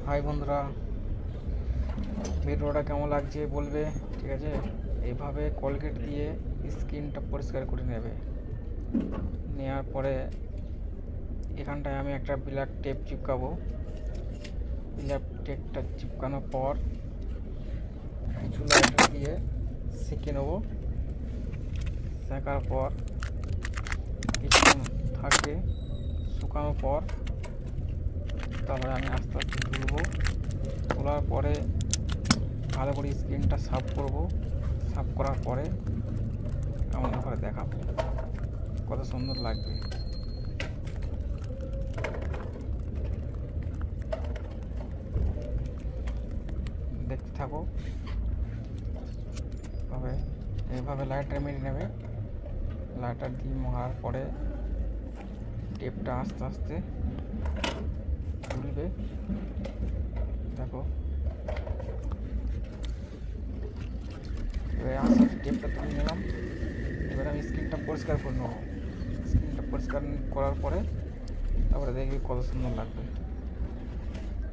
High বন্ধুরা, ভিডিওটা কেমন লাগছে বলবে। ঠিক আছে, এইভাবে কলগেট দিয়ে স্কিনটা পরিষ্কার করে নেবে। নেওয়ার পরে এখানটায় আমি একটা ব্ল্যাক টেপ চিপকাবো। ব্ল্যাক টেপটা চিপকানোর পর কিছু লাইটার দিয়ে সেঁকে নেবো। সেঁকার পর কিছুক্ষণ থাকবে, শুকানোর পর তারপরে আমি আস্তে আস্তে তুলবো। তোলার পরে ভালো করে স্কিনটা সাফ করব। সাফ করার পরে আমাদের ঘরে দেখাবো কত সুন্দর লাগবে। দেখতে থাকো। তবে এইভাবে লাইটার মেরে নেবে। লাইটার দিয়ে মারার পরে টেপটা আস্তে আস্তে তুলবে। দেখো, এবারে আস্তে আস্তে টেপটা তুলে নিলাম। এবারে আমি স্কিনটা পরিষ্কার করে নেবো। স্কিনটা পরিষ্কার করার পরে তারপরে দেখবি কত সুন্দর লাগবে।